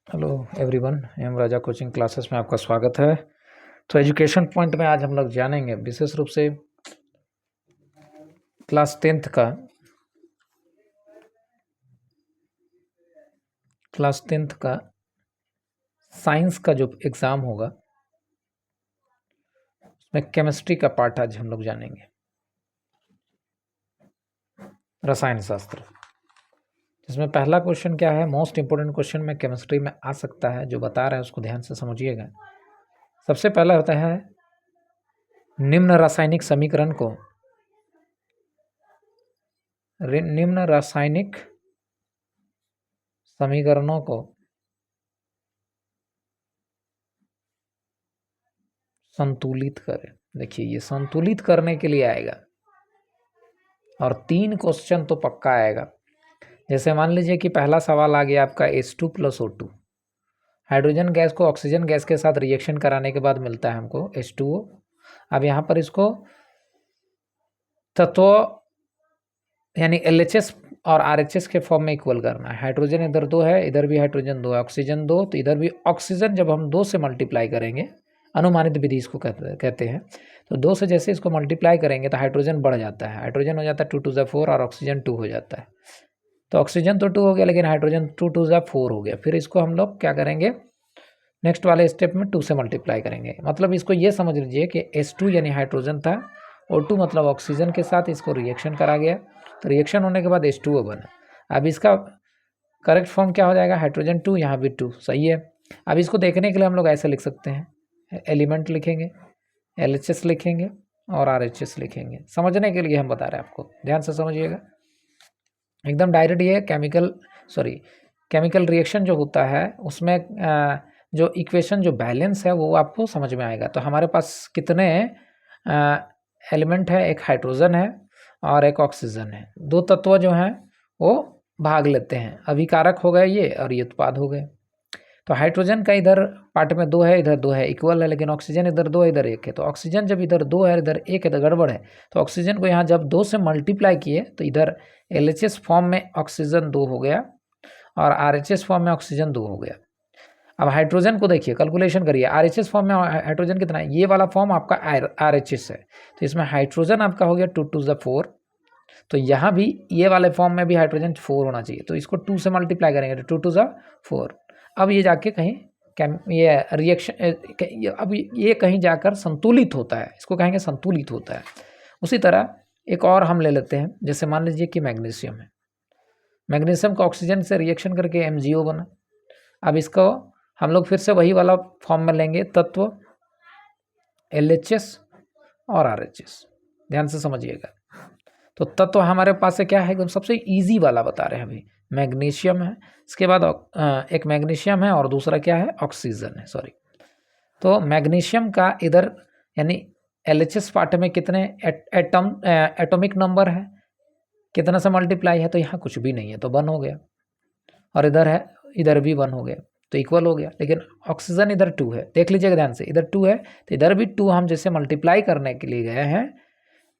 Hello everyone, M राजा coaching classes में आपका स्वागत है। तो एजुकेशन पॉइंट में आज हम लोग जानेंगे विशेष रूप से क्लास टेंथ का साइंस का जो एग्ज़ाम होगा उसमें केमिस्ट्री का पार्ट आज हम लोग जानेंगे। रसायन शास्त्र, जिसमें पहला क्वेश्चन क्या है, मोस्ट इंपोर्टेंट क्वेश्चन में केमिस्ट्री में आ सकता है, जो बता रहा है उसको ध्यान से समझिएगा। सबसे पहला होता है निम्न रासायनिक समीकरण को निम्न रासायनिक समीकरणों को संतुलित करें। देखिए, ये संतुलित करने के लिए आएगा और 3 क्वेश्चन तो पक्का आएगा। जैसे मान लीजिए कि पहला सवाल आ गया आपका H2 + O2। हाइड्रोजन गैस को ऑक्सीजन गैस के साथ रिएक्शन कराने के बाद मिलता है हमको H2O। अब यहाँ पर इसको तत्व यानी LHS और RHS के फॉर्म में इक्वल करना है। हाइड्रोजन इधर 2 है, इधर भी हाइड्रोजन 2 है, ऑक्सीजन 2, तो इधर भी ऑक्सीजन जब हम 2 से मल्टीप्लाई करेंगे, अनुमानित विधि इसको कहते हैं, तो 2 से जैसे इसको मल्टीप्लाई करेंगे तो हाइड्रोजन बढ़ जाता है। हाइड्रोजन हो जाता है 2 × 4 और ऑक्सीजन 2 हो जाता है। तो ऑक्सीजन तो 2 हो गया, लेकिन हाइड्रोजन 2 × 4 हो गया। फिर इसको हम लोग क्या करेंगे, नेक्स्ट वाले स्टेप में 2 से मल्टीप्लाई करेंगे। मतलब इसको ये समझ लीजिए कि H2 यानी हाइड्रोजन था, O2 मतलब ऑक्सीजन के साथ इसको रिएक्शन करा गया, तो रिएक्शन होने के बाद H2O बना। अब इसका करेक्ट फॉर्म क्या हो जाएगा, हाइड्रोजन 2, यहाँ भी 2, सही है। अब इसको देखने के लिए हम लोग ऐसे लिख सकते हैं, एलिमेंट लिखेंगे, LHS लिखेंगे और RHS लिखेंगे। समझने के लिए हम बता रहे हैं आपको, ध्यान से समझिएगा, एकदम डायरेक्ट। ये केमिकल रिएक्शन जो होता है उसमें जो इक्वेशन जो बैलेंस है वो आपको समझ में आएगा। तो हमारे पास कितने एलिमेंट है, एक हाइड्रोजन है और एक ऑक्सीजन है। 2 तत्व जो हैं वो भाग लेते हैं, अभिकारक हो गए ये और ये उत्पाद हो गए। तो हाइड्रोजन का इधर पार्ट में 2 है, इधर 2 है, इक्वल है, लेकिन ऑक्सीजन इधर 2 है, इधर 1 है। तो ऑक्सीजन जब इधर 2 है, इधर 1 है, तो गड़बड़ है। तो ऑक्सीजन को यहाँ जब 2 से मल्टीप्लाई किए तो इधर LHS फॉर्म में ऑक्सीजन 2 हो गया और RHS फॉर्म में ऑक्सीजन 2 हो गया। अब हाइड्रोजन को देखिए, कैलकुलेशन करिए, RHS फॉर्म में हाइड्रोजन कितना है, ये वाला फॉर्म आपका RHS है, तो इसमें हाइड्रोजन आपका हो गया 2 × 4। तो यहाँ भी ये वाले फॉर्म में भी हाइड्रोजन 4 होना चाहिए, तो इसको 2 से मल्टीप्लाई करेंगे तो 2 × 4। अब ये जाके कहीं ये रिएक्शन अब ये कहीं जाकर संतुलित होता है, इसको कहेंगे संतुलित होता है। उसी तरह एक और हम ले लेते हैं, जैसे मान लीजिए कि मैग्नीशियम है, मैग्नीशियम का ऑक्सीजन से रिएक्शन करके MgO बना। अब इसको हम लोग फिर से वही वाला फॉर्म में लेंगे, तत्व LHS और RHS, ध्यान से समझिएगा। तो तत्व हमारे पास से क्या है, एकदम सबसे इजी वाला बता रहे हैं अभी, मैग्नीशियम है, इसके बाद एक मैग्नीशियम है और दूसरा क्या है, ऑक्सीजन है, सॉरी। तो मैग्नीशियम का इधर यानी LHS पार्ट में कितने एटॉमिक नंबर है, कितना से मल्टीप्लाई है, तो यहाँ कुछ भी नहीं है, तो 1 हो गया। और इधर है, इधर भी 1 हो गया, तो इक्वल हो गया। लेकिन ऑक्सीजन इधर 2 है, देख लीजिएगा ध्यान से, इधर 2 है तो इधर भी 2 हम जैसे मल्टीप्लाई करने के लिए गए हैं,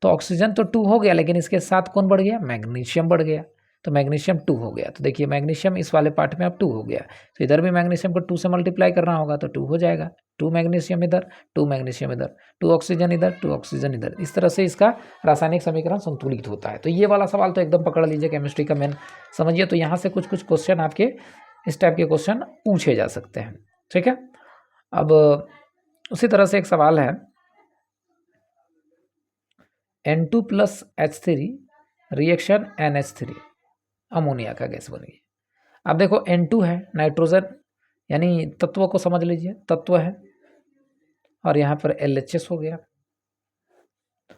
तो ऑक्सीजन तो 2 हो गया, लेकिन इसके साथ कौन बढ़ गया, मैग्नीशियम बढ़ गया, तो मैग्नीशियम 2 हो गया। तो देखिए मैग्नीशियम इस वाले पार्ट में अब 2 हो गया, तो इधर भी मैग्नीशियम को 2 से मल्टीप्लाई करना होगा, तो 2 हो जाएगा। 2 मैग्नीशियम इधर, 2 मैग्नीशियम इधर, 2 ऑक्सीजन इधर, 2 ऑक्सीजन इधर। इस तरह से इसका रासायनिक समीकरण संतुलित होता है। तो ये वाला सवाल तो एकदम पकड़ लीजिए, केमिस्ट्री का मेन समझिए। तो यहाँ से कुछ कुछ क्वेश्चन आपके इस टाइप के क्वेश्चन पूछे जा सकते हैं, ठीक है। अब उसी तरह से एक सवाल है, N2 + H3 reaction NH3, ammonia का गैस बन गई। अब देखो N2 है, नाइट्रोजन यानी तत्व को समझ लीजिए, तत्व है, और यहाँ पर LHS हो गया।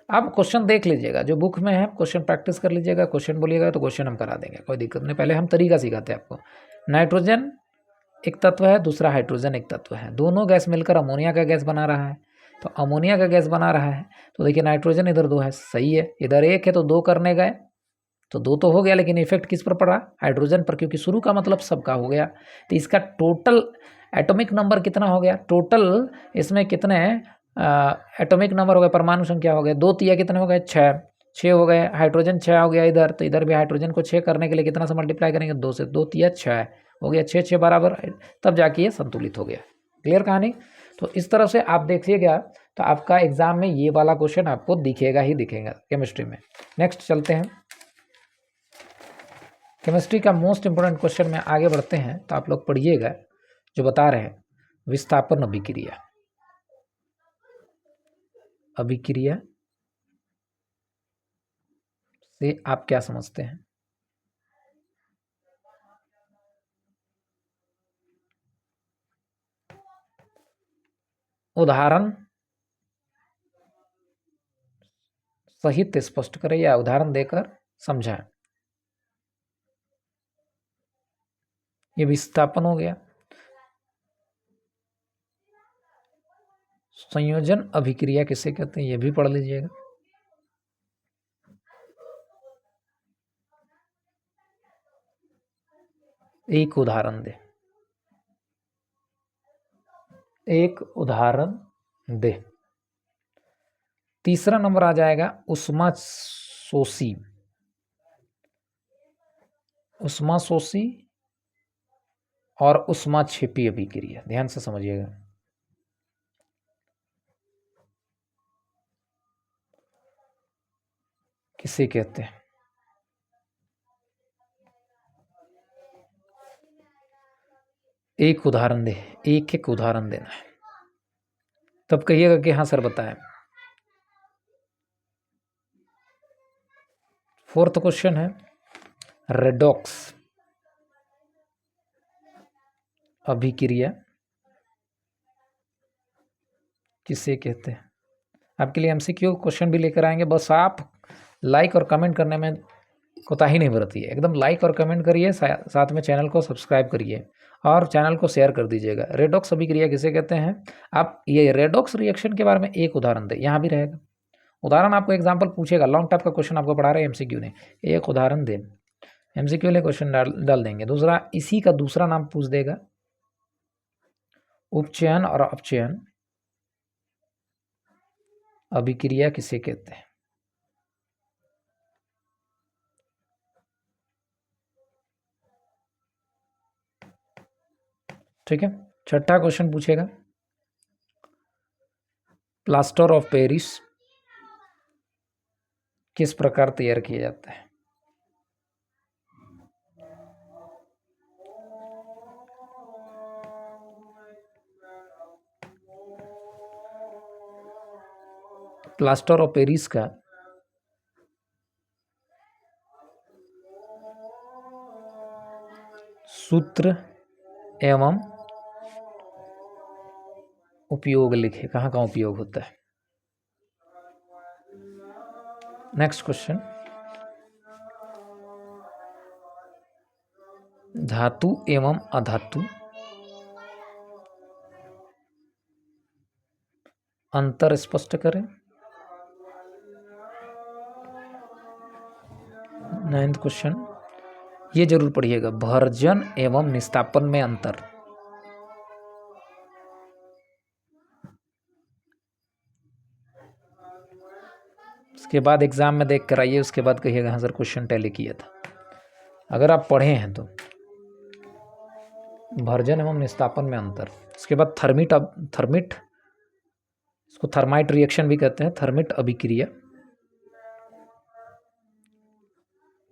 आप क्वेश्चन देख लीजिएगा, जो बुक में है क्वेश्चन प्रैक्टिस कर लीजिएगा, क्वेश्चन बोलिएगा तो क्वेश्चन हम करा देंगे, कोई दिक्कत नहीं। पहले हम तरीका सिखाते हैं आपको। नाइट्रोजन एक तत्व है, दूसरा हाइड्रोजन एक तत्व है, दोनों गैस मिलकर अमोनिया का गैस बना रहा है। तो अमोनिया का गैस बना रहा है, तो देखिए नाइट्रोजन इधर 2 है, सही है, इधर 1 है तो 2 करने गए तो 2 तो हो गया, लेकिन इफेक्ट किस पर पड़ा, हाइड्रोजन पर, क्योंकि शुरू का मतलब सबका हो गया। तो इसका टोटल एटॉमिक नंबर कितना हो गया, टोटल इसमें कितने एटॉमिक नंबर हो गए, परमाणु संख्या हो गए, 2 तिया कितने हो गए, 6 हो गए। हाइड्रोजन 6 हो गया इधर, तो इधर भी हाइड्रोजन को 6 करने के लिए कितना से मल्टीप्लाई करेंगे, 2 से, 2 तिया 6 हो गया 6 6 बराबर, तब जाके ये संतुलित हो गया। क्लियर कहानी। तो इस तरह से आप देखिएगा तो आपका एग्जाम में ये वाला क्वेश्चन आपको दिखेगा ही दिखेगा केमिस्ट्री में। नेक्स्ट चलते हैं, केमिस्ट्री का मोस्ट इंपोर्टेंट क्वेश्चन में आगे बढ़ते हैं। तो आप लोग पढ़िएगा जो बता रहे हैं, विस्थापन अभिक्रिया। अभिक्रिया से आप क्या समझते हैं? उदाहरण सहित स्पष्ट करें या उदाहरण देकर समझाएं। ये विस्थापन हो गया। संयोजन अभिक्रिया किसे कहते हैं, ये भी पढ़ लीजिएगा। एक उदाहरण दे, एक उदाहरण दे। तीसरा नंबर आ जाएगा उष्मा शोषी। उष्मा शोषी और उष्मा क्षेपी अभिक्रिया, ध्यान से समझिएगा। किसे कहते हैं? एक उदाहरण दे, एक एक उदाहरण देना है, तब कहिएगा कि हाँ सर बताएं। फोर्थ क्वेश्चन है रेडॉक्स अभिक्रिया किसे कहते हैं? आपके लिए एमसीक्यू क्वेश्चन भी लेकर आएंगे, बस आप लाइक और कमेंट करने में कोताही नहीं बरतिए। एकदम लाइक और कमेंट करिए, साथ में चैनल को सब्सक्राइब करिए और चैनल को शेयर कर दीजिएगा। रेडॉक्स अभिक्रिया किसे कहते हैं? आप ये रेडॉक्स रिएक्शन के बारे में एक उदाहरण दें, यहाँ भी रहेगा उदाहरण, आपको एग्जाम्पल पूछेगा, लॉन्ग टाइप का क्वेश्चन आपको पढ़ा रहे हैं एमसीक्यू ने, एक उदाहरण दें, एमसीक्यू ने क्वेश्चन डाल देंगे। दूसरा, इसी का दूसरा नाम पूछ देगा, उपचयन और अपचयन अभिक्रिया किसे कहते हैं? ठीक है। छठा क्वेश्चन पूछेगा प्लास्टर ऑफ पेरिस किस प्रकार तैयार किया जाता है? प्लास्टर ऑफ पेरिस का सूत्र एवं उपयोग लिखे, कहाँ कहाँ उपयोग होता है। नेक्स्ट क्वेश्चन, धातु एवं अधातु अंतर स्पष्ट करें। नाइन्थ क्वेश्चन, ये जरूर पढ़िएगा, भर्जन एवं निस्तापन में अंतर। उसके बाद एग्जाम में देख कर आइए, उसके बाद कहिएगा हाँ सर क्वेश्चन टैली किया था, अगर आप पढ़े हैं तो। भर्जन एवं निस्तापन में अंतर। उसके बाद थर्मिट, इसको थर्माइट रिएक्शन भी कहते हैं, थर्मिट अभिक्रिया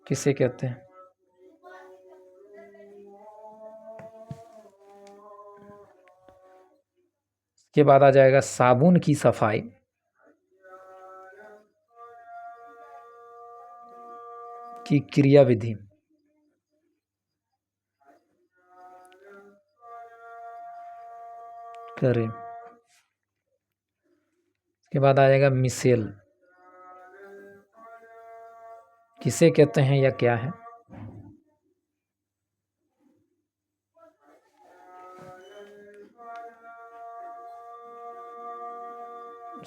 किसे कहते हैं? इसके बाद आ जाएगा साबुन की सफाई की क्रियाविधि करें। इसके बाद आ जाएगा मिसेल किसे कहते हैं या क्या है?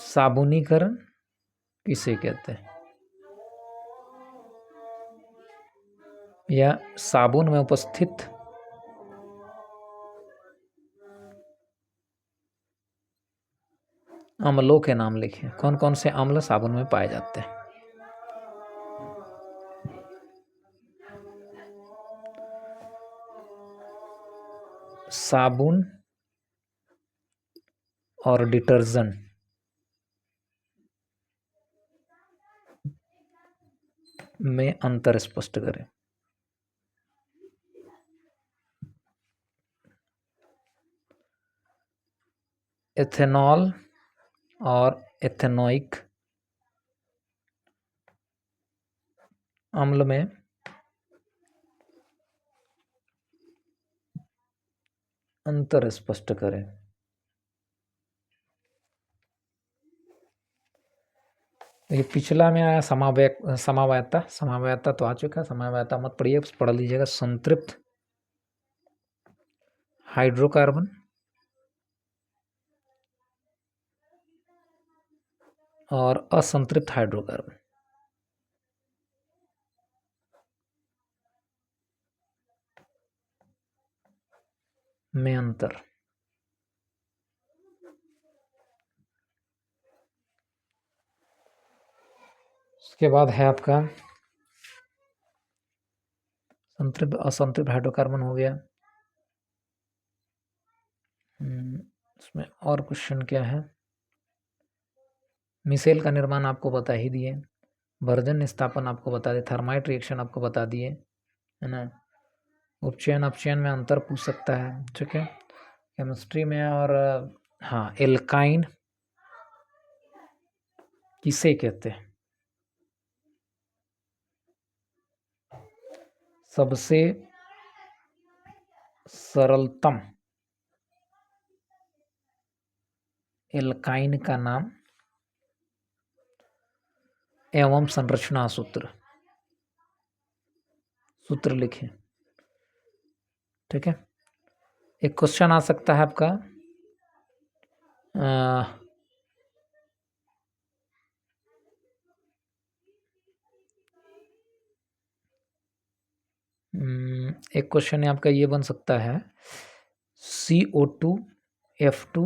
साबुनीकरण किसे कहते हैं? या साबुन में उपस्थित अम्लों के नाम लिखें, कौन कौन से अम्ल साबुन में पाए जाते हैं। साबुन और डिटर्जेंट में अंतर स्पष्ट करें। एथेनॉल और एथेनोइक अम्ल में अंतर स्पष्ट करें। ये पिछला में आया समावयता। समावयता तो आ चुका है, समावयता मत पढ़िए, पढ़ लीजिएगा। संतृप्त हाइड्रोकार्बन और असंतृप्त हाइड्रोकार्बन में अंतर। उसके बाद है आपका संतृप्त असंतृप्त हाइड्रोकार्बन हो गया। इसमें और क्वेश्चन क्या है? मिसेल का निर्माण आपको बता ही दिए, वर्जन निस्तापन आपको बता दिए, थर्माइट रिएक्शन आपको बता दिए, है ना। उपचयन अपचयन में अंतर पूछ सकता है, ठीक है, केमिस्ट्री में। और हाँ, एल्काइन किसे कहते हैं? सबसे सरलतम एल्काइन का नाम एवं संरचना सूत्र लिखें, ठीक है। एक क्वेश्चन आ सकता है आपका, एक क्वेश्चन आपका ये बन सकता है, CO2 F2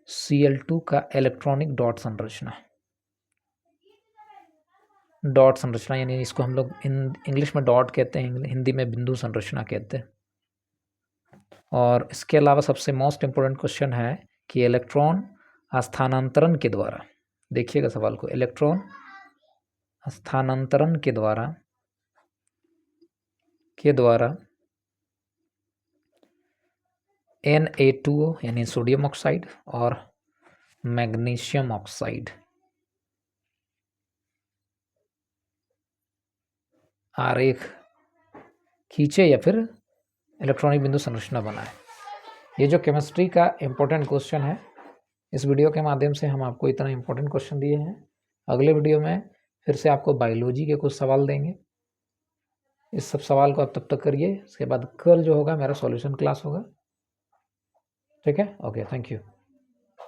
Cl2 का इलेक्ट्रॉनिक डॉट संरचना। डॉट संरचना यानी इसको हम लोग इंग्लिश में डॉट कहते हैं, हिंदी में बिंदु संरचना कहते हैं। और इसके अलावा सबसे मोस्ट इम्पोर्टेंट क्वेश्चन है कि इलेक्ट्रॉन स्थानांतरण के द्वारा, देखिएगा सवाल को, इलेक्ट्रॉन स्थानांतरण के द्वारा Na2O यानी सोडियम ऑक्साइड और मैग्नीशियम ऑक्साइड आरेख खींचे या फिर इलेक्ट्रॉनिक बिंदु संरचना बनाए। ये जो केमिस्ट्री का इम्पोर्टेंट क्वेश्चन है, इस वीडियो के माध्यम से हम आपको इतना इम्पोर्टेंट क्वेश्चन दिए हैं। अगले वीडियो में फिर से आपको बायोलॉजी के कुछ सवाल देंगे। इस सब सवाल को आप तब तक करिए, उसके बाद कल जो होगा मेरा सॉल्यूशन क्लास होगा, ठीक है। Okay, thank you.